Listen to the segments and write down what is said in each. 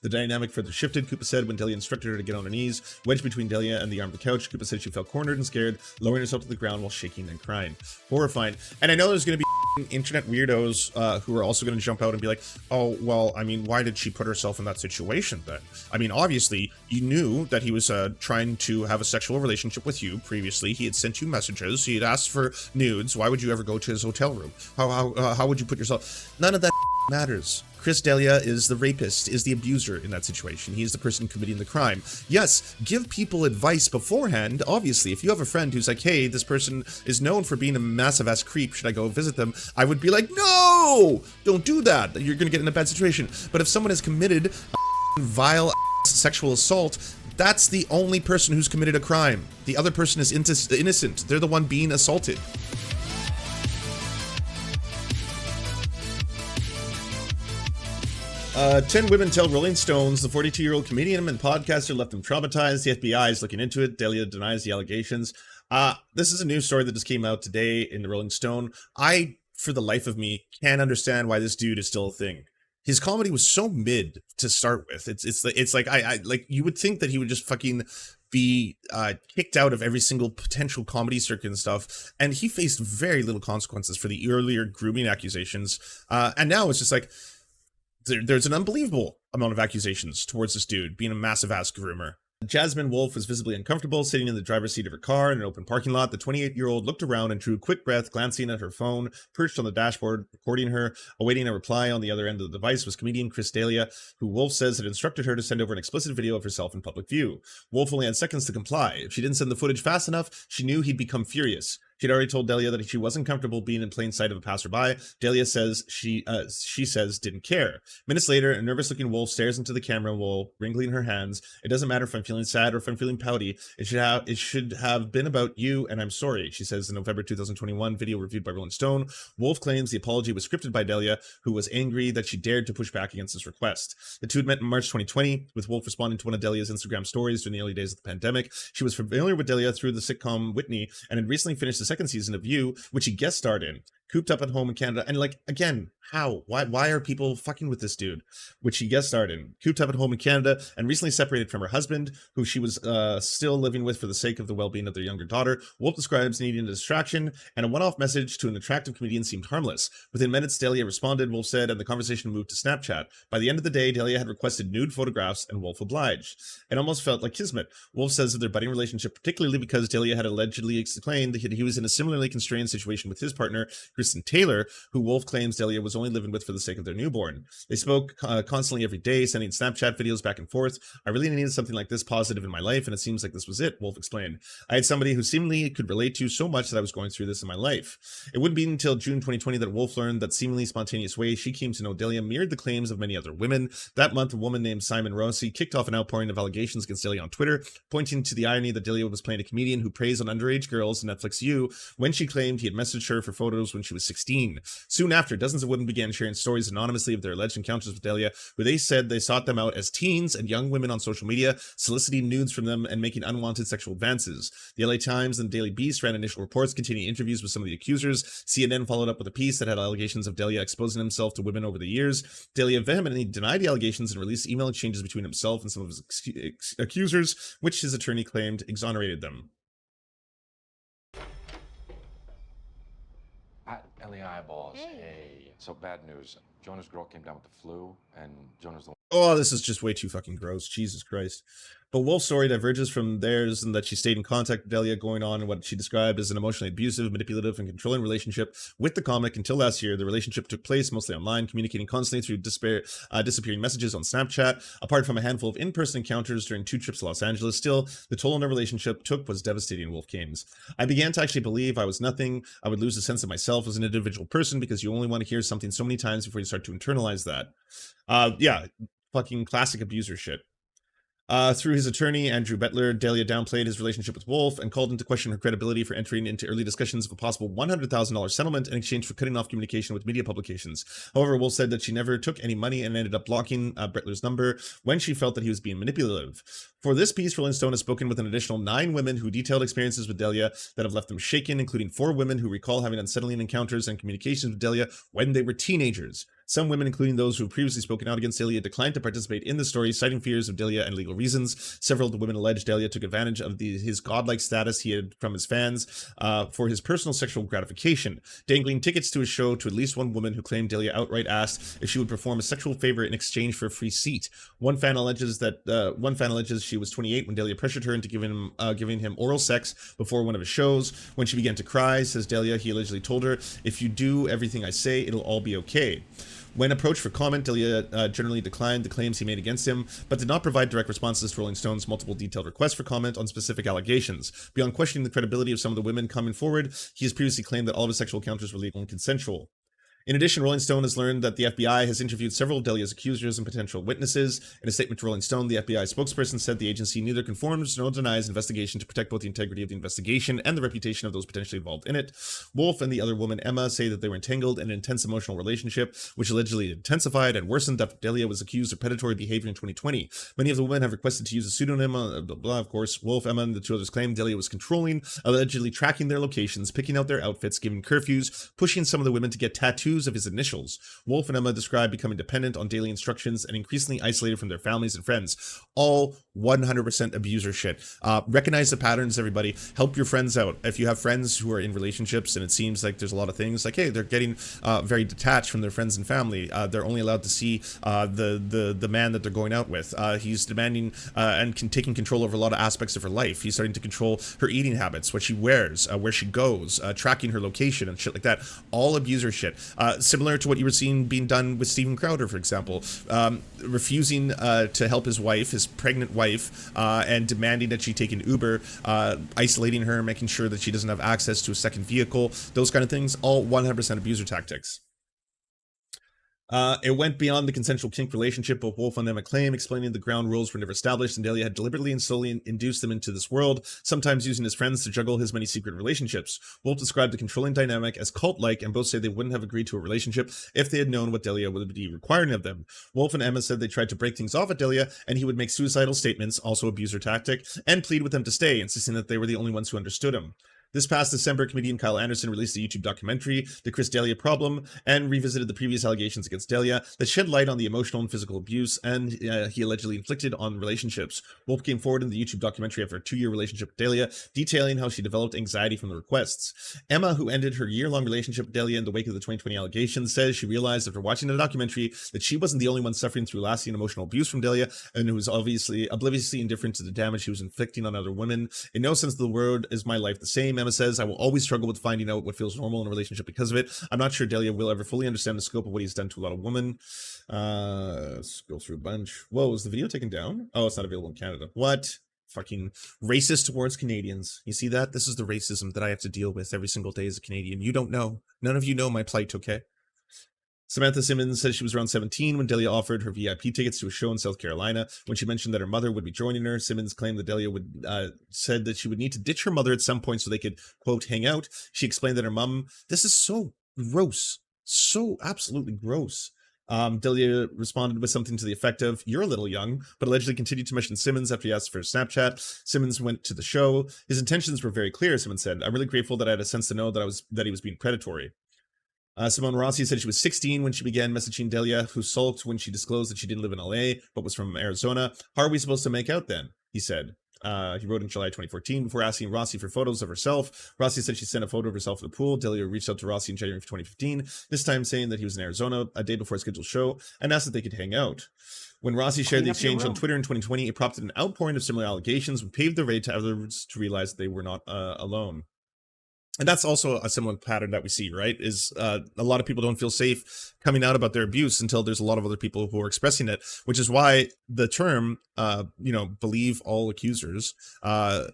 The dynamic further shifted, Koopa said, when Delia instructed her to get on her knees. Wedged between Delia and the arm of the couch, Koopa said she felt cornered and scared, lowering herself to the ground while shaking and crying. Horrifying. And I know there's going to be internet weirdos who are also going to jump out and be like, oh, well, I mean, why did she put herself in that situation then? I mean, obviously, you knew that he was trying to have a sexual relationship with you previously. He had sent you messages. He had asked for nudes. Why would you ever go to his hotel room? How would you put yourself? None of that matters. Chris D'Elia is the rapist, is the abuser in that situation. He is the person committing the crime. Yes, give people advice beforehand. Obviously, if you have a friend who's like, hey, this person is known for being a massive ass creep, should I go visit them? I would be like, no, don't do that. You're gonna get in a bad situation. But if someone has committed a vile sexual assault, that's the only person who's committed a crime. The other person is innocent. They're the one being assaulted. 10 women tell Rolling Stones the 42-year-old comedian and podcaster left them traumatized. The FBI is looking into it. Delia denies the allegations. This is a news story that just came out today in the Rolling Stone. I, for the life of me, can't understand why this dude is still a thing. His comedy was so mid to start with. It's like I like you would think that he would just fucking be kicked out of every single potential comedy circuit and stuff, and he faced very little consequences for the earlier grooming accusations. And now it's just like there's an unbelievable amount of accusations towards this dude being a massive ass groomer. Jasmine Wolf was visibly uncomfortable sitting in the driver's seat of her car in an open parking lot. The 28-year-old looked around and drew a quick breath, glancing at her phone, perched on the dashboard, recording her. Awaiting a reply on the other end of the device was comedian Chris D'Elia, who Wolf says had instructed her to send over an explicit video of herself in public view. Wolf only had seconds to comply. If she didn't send the footage fast enough, she knew he'd become furious. She'd already told Delia that she wasn't comfortable being in plain sight of a passerby. Delia says she says didn't care. Minutes later, a nervous-looking Wolf stares into the camera while wrinkling her hands. It doesn't matter if I'm feeling sad or if I'm feeling pouty. It should have been about you, and I'm sorry, she says in November 2021 video reviewed by Rolling Stone. Wolf claims the apology was scripted by Delia, who was angry that she dared to push back against his request. The two had met in March 2020, with Wolf responding to one of Delia's Instagram stories during the early days of the pandemic. She was familiar with Delia through the sitcom Whitney, and had recently finished the second season of You, which he guest starred in. Cooped up at home in Canada, and like, again, how? Why are people fucking with this dude? Which he guest starred in. Cooped up at home in Canada, and recently separated from her husband, who she was still living with for the sake of the well-being of their younger daughter. Wolf describes needing a distraction, and a one-off message to an attractive comedian seemed harmless. Within minutes, Delia responded, Wolf said, and the conversation moved to Snapchat. By the end of the day, Delia had requested nude photographs, and Wolf obliged. It almost felt like kismet. Wolf says of their budding relationship, particularly because Delia had allegedly explained that he was in a similarly constrained situation with his partner, Kristen Taylor, who Wolf claims Delia was only living with for the sake of their newborn. They spoke constantly every day, sending Snapchat videos back and forth. I really needed something like this positive in my life, and it seems like this was it, Wolf explained. I had somebody who seemingly could relate to so much that I was going through this in my life. It wouldn't be until June 2020 that Wolf learned that seemingly spontaneous way she came to know Delia mirrored the claims of many other women. That month, a woman named Simon Rossi kicked off an outpouring of allegations against Delia on Twitter, pointing to the irony that Delia was playing a comedian who preys on underage girls in Netflix You, when she claimed he had messaged her for photos when she was 16. Soon after, dozens of women began sharing stories anonymously of their alleged encounters with Delia, where they said they sought them out as teens and young women on social media, soliciting nudes from them and making unwanted sexual advances. The LA Times and Daily Beast ran initial reports containing interviews with some of the accusers. CNN followed up with a piece that had allegations of Delia exposing himself to women over the years. Delia vehemently denied the allegations and released email exchanges between himself and some of his accusers, which his attorney claimed exonerated them. Ellie Eyeballs. Hey. So bad news. Jonah's girl came down with the flu, and Jonah's the Oh, this is just way too fucking gross. Jesus Christ. But Wolf's story diverges from theirs in that she stayed in contact with Delia, going on in what she described as an emotionally abusive, manipulative, and controlling relationship with the comic until last year. The relationship took place mostly online, communicating constantly through disappearing messages on Snapchat. Apart from a handful of in-person encounters during 2 trips to Los Angeles, still, the toll on their relationship was devastating, Wolf claims. I began to actually believe I was nothing. I would lose a sense of myself as an individual person because you only want to hear something so many times before you start to internalize that. Yeah, fucking classic abuser shit. Through his attorney, Andrew Bettler, Delia downplayed his relationship with Wolf and called into question her credibility for entering into early discussions of a possible $100,000 settlement in exchange for cutting off communication with media publications. However, Wolf said that she never took any money and ended up blocking Bettler's number when she felt that he was being manipulative. For this piece, Rolling Stone has spoken with an additional 9 women who detailed experiences with Delia that have left them shaken, including 4 women who recall having unsettling encounters and communications with Delia when they were teenagers. Some women, including those who have previously spoken out against Delia, declined to participate in the story, citing fears of Delia and legal reasons. Several of the women alleged Delia took advantage of his godlike status he had from his fans for his personal sexual gratification, dangling tickets to his show to at least one woman who claimed Delia outright asked if she would perform a sexual favor in exchange for a free seat. One fan alleges she was 28 when Delia pressured her into giving him oral sex before one of his shows. When she began to cry, says Delia, he allegedly told her, "If you do everything I say, it'll all be okay." When approached for comment, Delia generally declined the claims he made against him, but did not provide direct responses to Rolling Stone's multiple detailed requests for comment on specific allegations. Beyond questioning the credibility of some of the women coming forward, he has previously claimed that all of his sexual encounters were legal and consensual. In addition, Rolling Stone has learned that the FBI has interviewed several of Delia's accusers and potential witnesses. In a statement to Rolling Stone, the FBI spokesperson said the agency neither confirms nor denies investigation to protect both the integrity of the investigation and the reputation of those potentially involved in it. Wolf and the other woman, Emma, say that they were entangled in an intense emotional relationship, which allegedly intensified and worsened after Delia was accused of predatory behavior in 2020. Many of the women have requested to use a pseudonym, blah, blah, blah. Of course, Wolf, Emma, and the two others claim Delia was controlling, allegedly tracking their locations, picking out their outfits, giving curfews, pushing some of the women to get tattoos of his initials. Wolf and Emma describe becoming dependent on daily instructions and increasingly isolated from their families and friends. All 100% abuser shit. Recognize the patterns, everybody. Help your friends out. If you have friends who are in relationships and it seems like there's a lot of things like, hey, they're getting very detached from their friends and family. They're only allowed to see the man that they're going out with. He's demanding and taking control over a lot of aspects of her life. He's starting to control her eating habits, what she wears, where she goes, tracking her location and shit like that. All abuser shit. Similar to what you were seeing being done with Steven Crowder, for example, refusing to help his wife, his pregnant wife, and demanding that she take an Uber, isolating her, making sure that she doesn't have access to a second vehicle, those kind of things, all 100% abuser tactics. It went beyond the consensual kink relationship of Wolf and Emma claim, explaining the ground rules were never established and Delia had deliberately and slowly induced them into this world, sometimes using his friends to juggle his many secret relationships. Wolf described the controlling dynamic as cult-like, and both say they wouldn't have agreed to a relationship if they had known what Delia would be requiring of them. Wolf and Emma said they tried to break things off at Delia, and he would make suicidal statements, also abuser tactic, and plead with them to stay, insisting that they were the only ones who understood him. This past December, comedian Kyle Anderson released a YouTube documentary, The Chris Delia Problem, and revisited the previous allegations against Delia that shed light on the emotional and physical abuse and he allegedly inflicted on relationships. Wolf came forward in the YouTube documentary after a 2-year relationship with Delia, detailing how she developed anxiety from the requests. Emma, who ended her year-long relationship with Delia in the wake of the 2020 allegations, says she realized after watching the documentary that she wasn't the only one suffering through lasting emotional abuse from Delia, and who was obviously obliviously indifferent to the damage she was inflicting on other women. In no sense of the word is my life the same, Emma says. I will always struggle with finding out what feels normal in a relationship because of it. I'm not sure Delia will ever fully understand the scope of what he's done to a lot of women. Let's go through a bunch. Whoa, is the video taken down? Oh, it's not available in Canada. What? Fucking racist towards Canadians. You see that? This is the racism that I have to deal with every single day as a Canadian. You don't know. None of you know my plight, okay? Samantha Simmons says she was around 17 when Delia offered her VIP tickets to a show in South Carolina. When she mentioned that her mother would be joining her, Simmons claimed that Delia said that she would need to ditch her mother at some point so they could, quote, hang out. She explained that her mom, this is so gross, so absolutely gross. Delia responded with something to the effect of, you're a little young, but allegedly continued to mention Simmons after he asked for a Snapchat. Simmons went to the show. His intentions were very clear, Simmons said. I'm really grateful that I had a sense to know that he was being predatory. Simone Rossi said she was 16 when she began messaging Delia, who sulked when she disclosed that she didn't live in LA, but was from Arizona. How are we supposed to make out then? He said. He wrote in July 2014 before asking Rossi for photos of herself. Rossi said she sent a photo of herself in the pool. Delia reached out to Rossi in January 2015, this time saying that he was in Arizona a day before a scheduled show, and asked that they could hang out. When Rossi shared the exchange on Twitter in 2020, it prompted an outpouring of similar allegations, which paved the way to others to realize that they were not alone. And that's also a similar pattern that we see, right? Is a lot of people don't feel safe coming out about their abuse until there's a lot of other people who are expressing it, which is why the term, believe all accusers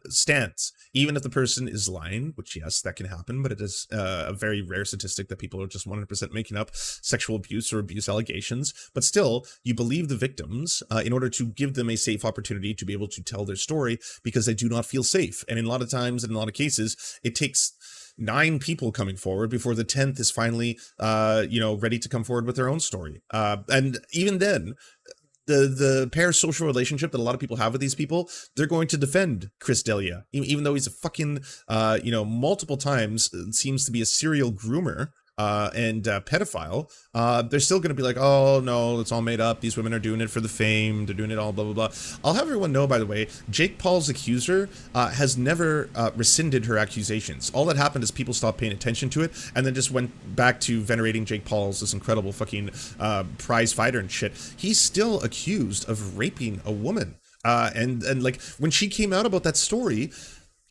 stands. Even if the person is lying, which, yes, that can happen, but it is a very rare statistic that people are just 100% making up sexual abuse or abuse allegations. But still, you believe the victims in order to give them a safe opportunity to be able to tell their story because they do not feel safe. And in a lot of times, in a lot of cases, it takes 9 people coming forward before the 10th is finally, ready to come forward with their own story. And even then, the parasocial relationship that a lot of people have with these people, they're going to defend Chris Delia, even though he's a fucking, multiple times seems to be a serial groomer and pedophile, they're still going to be like, oh no, it's all made up. These women are doing it for the fame. They're doing it all blah, blah, blah. I'll have everyone know, by the way, Jake Paul's accuser has never rescinded her accusations. All that happened is people stopped paying attention to it and then just went back to venerating Jake Paul as this incredible fucking prize fighter and shit. He's still accused of raping a woman. And like when she came out about that story,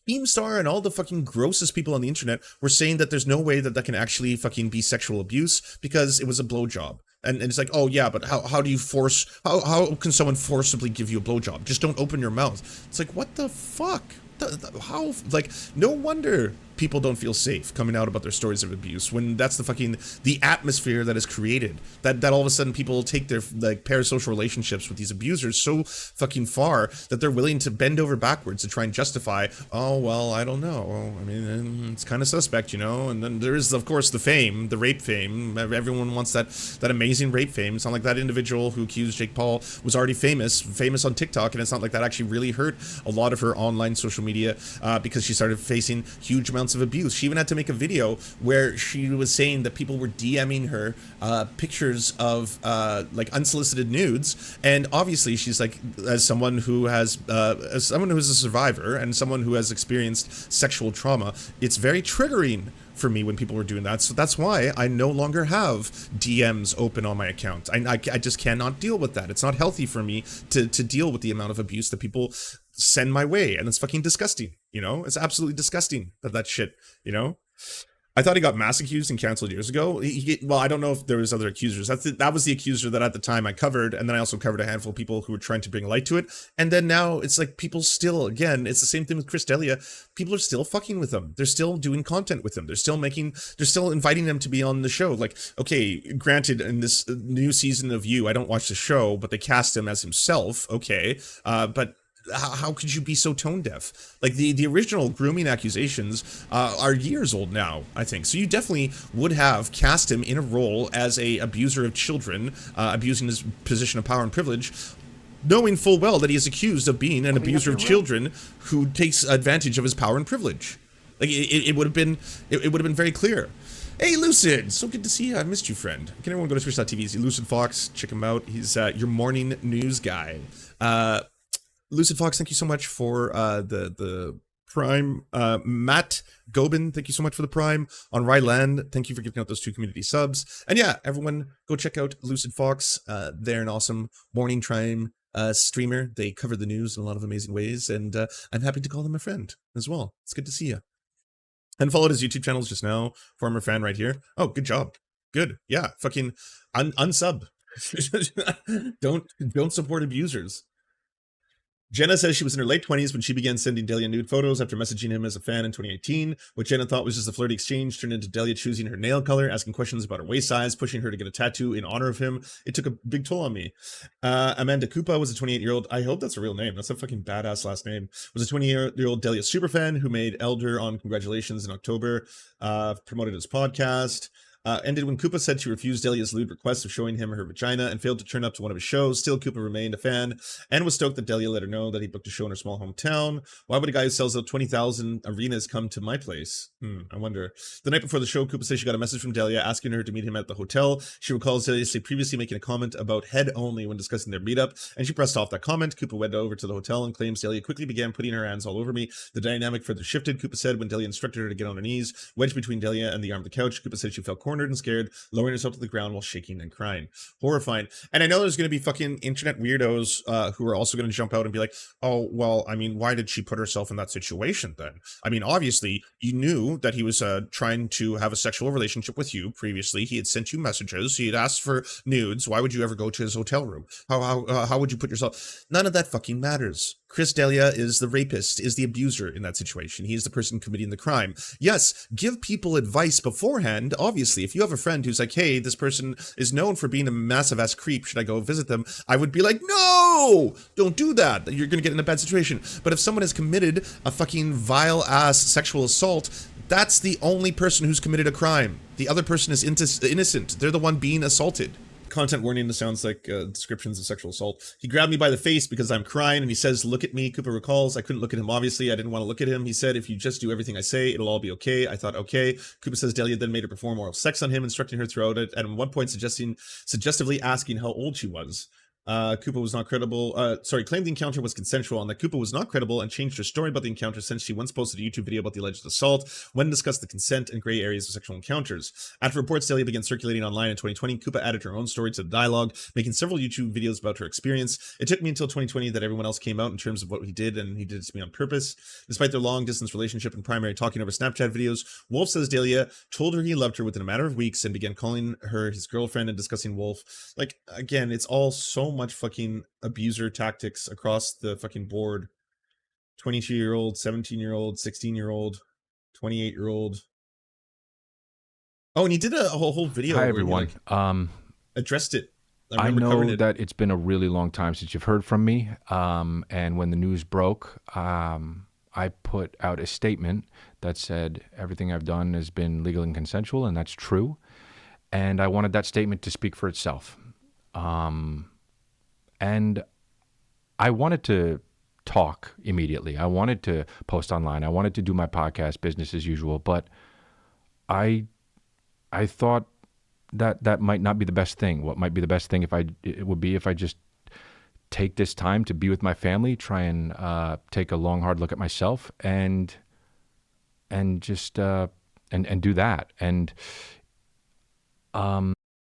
Keemstar and all the fucking grossest people on the internet were saying that there's no way that that can actually fucking be sexual abuse because it was a blowjob. And it's like, oh yeah, but how do you force, how can someone forcibly give you a blowjob? Just don't open your mouth. It's like, what the fuck? How, like, no wonder people don't feel safe coming out about their stories of abuse when that's the atmosphere that is created, that all of a sudden people take their like parasocial relationships with these abusers so fucking far that they're willing to bend over backwards to try and justify, oh well, I don't know, I mean, it's kind of suspect, you know. And then there is of course the fame, the rape fame. Everyone wants that amazing rape fame. It's not like that individual who accused Jake Paul was already famous on TikTok, and it's not like that actually really hurt a lot of her online social media because she started facing huge amounts of abuse. She even had to make a video where she was saying that people were DMing her pictures of like unsolicited nudes, and obviously she's like, as someone who's a survivor and someone who has experienced sexual trauma, it's very triggering for me when people were doing that. So that's why I no longer have DMs open on my account. I just cannot deal with that. It's not healthy for me to deal with the amount of abuse that people send my way, and it's fucking disgusting, you know. It's absolutely disgusting that shit, you know. I thought he got mass accused and canceled years ago. Well, I don't know if there was other accusers. That was the accuser that at the time I covered, and then I also covered a handful of people who were trying to bring light to it. And then now it's like people still, again, it's the same thing with Chris D'Elia. People are still fucking with them. They're still doing content with them. They're still inviting them to be on the show. Like, okay, granted, in this new season of You, I don't watch the show, but they cast him as himself. Okay, but how could you be so tone deaf? Like the original grooming accusations are years old now, I think. So you definitely would have cast him in a role as a abuser of children, abusing his position of power and privilege, knowing full well that he is accused of being an abuser of children who takes advantage of his power and privilege. Like it would have been very clear. Hey, Lucid! So good to see you. I missed you, friend. Can everyone go to twitch.tv, see Lucid Fox, check him out. He's your morning news guy. Lucid Fox, thank you so much for the Prime. Matt Gobin, thank you so much for the Prime. On Ryland, thank you for giving out those 2 community subs. And yeah, everyone go check out Lucid Fox. They're an awesome morning time streamer. They cover the news in a lot of amazing ways, and I'm happy to call them a friend as well. It's good to see you. And followed his YouTube channels just now. Former fan right here. Oh, good job. Good. Yeah, fucking unsub. Don't support abusers. Jenna says she was in her late 20s when she began sending Delia nude photos after messaging him as a fan in 2018. What Jenna thought was just a flirty exchange turned into Delia choosing her nail color, asking questions about her waist size, pushing her to get a tattoo in honor of him. It took a big toll on me. Amanda Koopa was a 28-year-old, I hope that's a real name, that's a fucking badass last name, was a 20-year-old Delia superfan who made Elder on Congratulations in October, promoted his podcast. Ended when Koopa said she refused Delia's lewd request of showing him her vagina and failed to turn up to one of his shows. Still, Koopa remained a fan and was stoked that Delia let her know that he booked a show in her small hometown. Why would a guy who sells out 20,000 arenas come to my place? I wonder. The night before the show, Koopa says she got a message from Delia asking her to meet him at the hotel. She recalls Delia previously making a comment about head only when discussing their meetup, and she pressed off that comment. Koopa went over to the hotel and claims Delia quickly began putting her hands all over me. The dynamic further shifted, Koopa said, when Delia instructed her to get on her knees. Wedged between Delia and the arm of the couch, Koopa said she felt cornered and scared, lowering herself to the ground while shaking and crying. Horrifying. And I know there's going to be fucking internet weirdos who are also going to jump out and be like, oh, well, I mean, why did she put herself in that situation then? I mean, obviously, you knew that he was trying to have a sexual relationship with you previously. He had sent you messages. He had asked for nudes. Why would you ever go to his hotel room? How would you put yourself? None of that fucking matters. Chris D'Elia is the rapist, is the abuser in that situation. He is the person committing the crime. Yes, give people advice beforehand. Obviously, if you have a friend who's like, hey, this person is known for being a massive ass creep, should I go visit them? I would be like, no, don't do that. You're going to get in a bad situation. But if someone has committed a fucking vile ass sexual assault, that's the only person who's committed a crime. The other person is innocent. They're the one being assaulted. Content warning, this sounds like descriptions of sexual assault. He grabbed me by the face because I'm crying and he says, look at me. Cooper recalls, I couldn't look at him, obviously. I didn't want to look at him. He said, if you just do everything I say, it'll all be okay. I thought, okay. Cooper says Delia then made her perform oral sex on him, instructing her throughout it, and at one point suggestively asking how old she was. Koopa was not credible. Claimed the encounter was consensual and that Koopa was not credible and changed her story about the encounter since she once posted a YouTube video about the alleged assault when discussed the consent and gray areas of sexual encounters. After reports Delia began circulating online in 2020, Koopa added her own story to the dialogue, making several YouTube videos about her experience. It took me until 2020 that everyone else came out in terms of what he did, and he did it to me on purpose. Despite their long-distance relationship and primary talking over Snapchat videos, Wolf says Delia told her he loved her within a matter of weeks and began calling her his girlfriend and discussing Wolf. Like, again, it's all so much fucking abuser tactics across the fucking board. 22-year-old, 17-year-old, 16-year-old, 28-year-old. Oh, and he did a whole video. Hi, everyone. He, like, addressed it. I know that it's been a really long time since you've heard from me. And when the news broke, I put out a statement that said everything I've done has been legal and consensual, and that's true. And I wanted that statement to speak for itself. And I wanted to talk immediately. I wanted to post online. I wanted to do my podcast, business as usual. But I thought that might not be the best thing. What might be the best thing it would be if I just take this time to be with my family, try and take a long, hard look at myself, and just and do that. And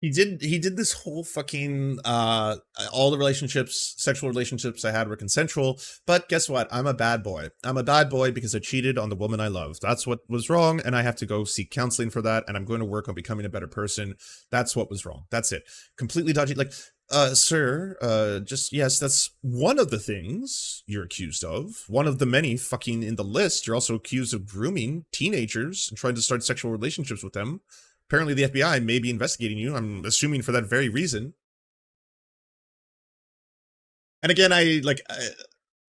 He did this whole fucking all the relationships, sexual relationships I had were consensual, but guess what? I'm a bad boy. I'm a bad boy because I cheated on the woman I love. That's what was wrong, and I have to go seek counseling for that, and I'm going to work on becoming a better person. That's what was wrong. That's it. Completely dodgy. Like, sir, yes, that's one of the things you're accused of. One of the many fucking in the list. You're also accused of grooming teenagers and trying to start sexual relationships with them. Apparently the FBI may be investigating you. I'm assuming for that very reason. And again,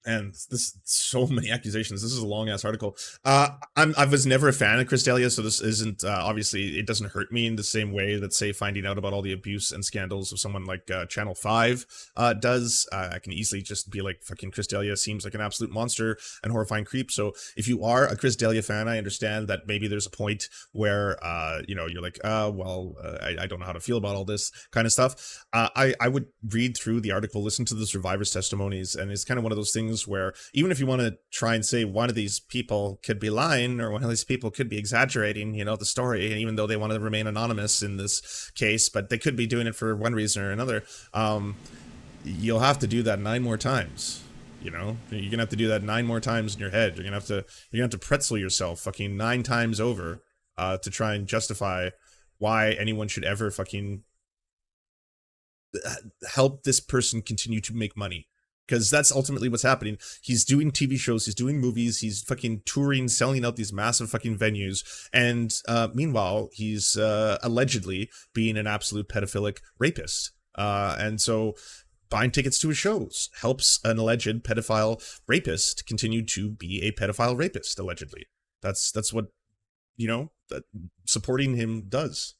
and this so many accusations. This is a long ass article. I was never a fan of Chris D'Elia, so this isn't obviously it doesn't hurt me in the same way that say finding out about all the abuse and scandals of someone like Channel 5 does. I can easily just be like, fucking Chris D'Elia seems like an absolute monster and horrifying creep. So if you are a Chris D'Elia fan, I understand that maybe there's a point where you're like, I don't know how to feel about all this kind of stuff. I would read through the article, listen to the survivors' testimonies, and it's kind of one of those things where even if you want to try and say one of these people could be lying or one of these people could be exaggerating, the story, even though they want to remain anonymous in this case, but they could be doing it for one reason or another, you'll have to do that 9 more times. You're gonna have to do that 9 more times in your head. You're gonna have to pretzel yourself fucking 9 times over to try and justify why anyone should ever fucking help this person continue to make money. Because that's ultimately what's happening. He's doing TV shows, he's doing movies, he's fucking touring, selling out these massive fucking venues. And meanwhile, he's allegedly being an absolute pedophilic rapist. And so buying tickets to his shows helps an alleged pedophile rapist continue to be a pedophile rapist, allegedly. That's what, that supporting him does.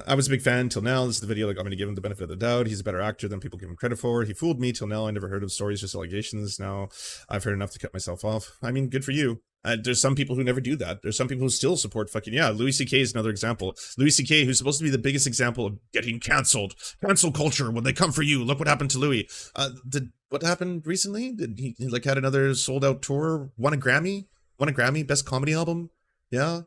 I was a big fan until now. This is the video that got me to give him the benefit of the doubt. He's a better actor than people give him credit for. He fooled me till now. I never heard of stories, just allegations. Now I've heard enough to cut myself off. I mean, good for you. There's some people who never do that. There's some people who still support fucking, Louis C.K. is another example. Louis C.K., who's supposed to be the biggest example of getting canceled. Cancel culture when they come for you. Look what happened to Louis. What happened recently? Did he had another sold out tour? Won a Grammy? Best comedy album? Yeah.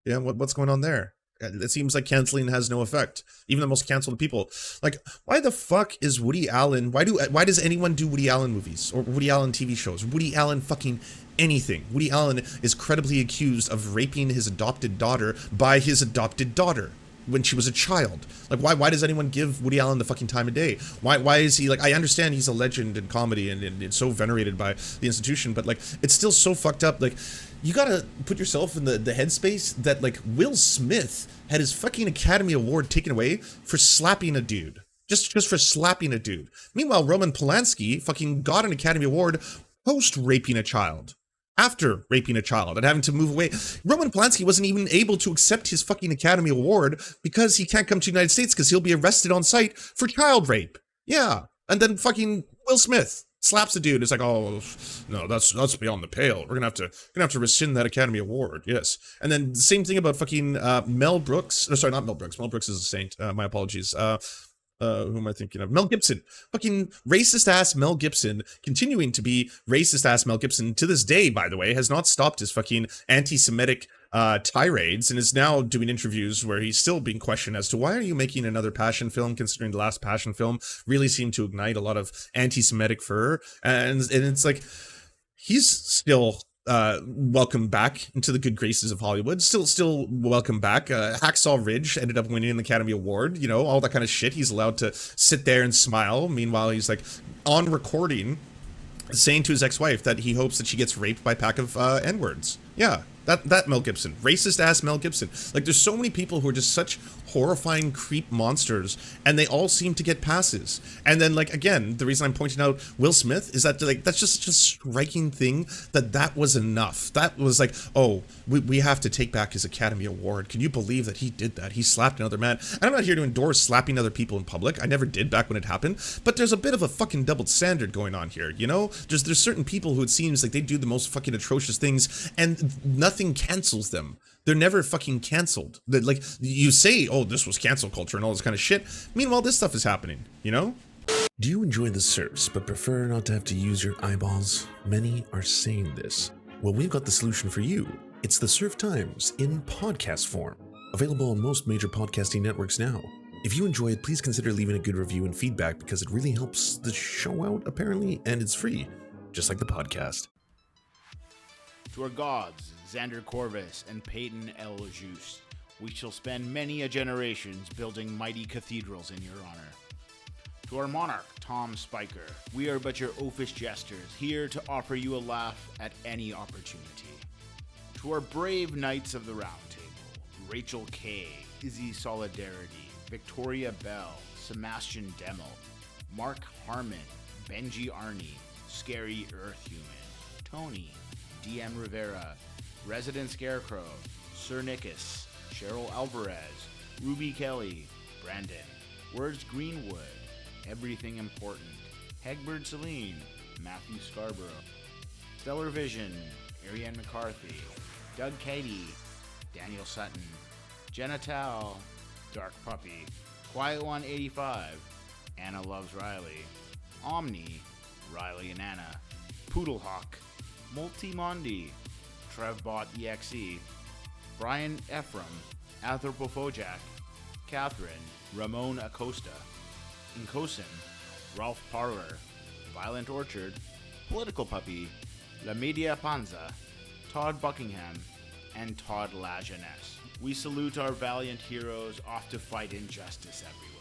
What's going on there? It seems like canceling has no effect. Even the most canceled people. Like, why the fuck is Woody Allen? Why does anyone do Woody Allen movies or Woody Allen TV shows? Woody Allen fucking anything. Woody Allen is credibly accused of raping his adopted daughter by his adopted daughter when she was a child. Like, why does anyone give Woody Allen the fucking time of day? Why is he like? I understand he's a legend in comedy and so venerated by the institution, but like, it's still so fucked up. Like, you gotta put yourself in the headspace that like Will Smith had his fucking Academy Award taken away for slapping a dude. Just for slapping a dude. Meanwhile, Roman Polanski fucking got an Academy Award post raping a child. after raping a child and having to move away. Roman Polanski wasn't even able to accept his fucking Academy Award because he can't come to the United States because he'll be arrested on site for child rape. Yeah. And then fucking Will Smith slaps a dude. It's like, oh no, that's beyond the pale. We're gonna have to rescind that Academy Award. Yes. And then the same thing about fucking Mel Brooks. No, sorry, not Mel Brooks. Mel Brooks is a saint. My apologies. Who am I thinking of? Mel Gibson. Fucking racist ass Mel Gibson, continuing to be racist ass Mel Gibson to this day, by the way, has not stopped his fucking anti-Semitic tirades and is now doing interviews where he's still being questioned as to why are you making another Passion film, considering the last Passion film really seemed to ignite a lot of anti-Semitic fervor. And it's like, he's still welcome back into the good graces of Hollywood. Still welcome back. Hacksaw Ridge ended up winning an Academy Award, you know, all that kind of shit. He's allowed to sit there and smile. Meanwhile, he's like on recording saying to his ex-wife that he hopes that she gets raped by a pack of N-words. Yeah, that Mel Gibson. Racist ass Mel Gibson. Like, there's so many people who are just such horrifying creep monsters, and they all seem to get passes. And then, like, again, the reason I'm pointing out Will Smith is that, like, that's just a striking thing that was enough. That was like, oh, we have to take back his Academy Award. Can you believe that he did that? He slapped another man. And I'm not here to endorse slapping other people in public. I never did back when it happened. But there's a bit of a fucking double standard going on here, you know? There's certain people who it seems like they do the most fucking atrocious things, and nothing cancels them. They're never fucking canceled. Like, you say, oh, this was cancel culture and all this kind of shit. Meanwhile, this stuff is happening, you know? Do you enjoy the Serfs but prefer not to have to use your eyeballs? Many are saying this. Well, we've got the solution for you. It's the Serf Times in podcast form. Available on most major podcasting networks now. If you enjoy it, please consider leaving a good review and feedback because it really helps the show out, apparently, and it's free, just like the podcast. To our gods, Xander Corvus and Peyton L. Juste, we shall spend many a generations building mighty cathedrals in your honor. To our monarch, Tom Spiker, we are but your oafish jesters, here to offer you a laugh at any opportunity. To our brave knights of the Round Table, Rachel K., Izzy Solidarity, Victoria Bell, Sebastian Demel, Mark Harmon, Benji Arney, Scary Earth Human, Tony, DM Rivera, Resident Scarecrow, Sir Nickus, Cheryl Alvarez, Ruby Kelly, Brandon, Words Greenwood, Everything Important, Hegbert Celine, Matthew Scarborough, Stellar Vision, Ariane McCarthy, Doug Cady, Daniel Sutton, Jenna Tao, Dark Puppy, Quiet One 85, Anna Loves Riley, Omni, Riley and Anna, Poodlehawk, Multimondi, Trevbot EXE, Brian Ephraim, Anthropophojack, Catherine, Ramon Acosta, Incosin, Ralph Parler, Violent Orchard, Political Puppy, La Media Panza, Todd Buckingham, and Todd La Jeunesse. We salute our valiant heroes off to fight injustice everywhere.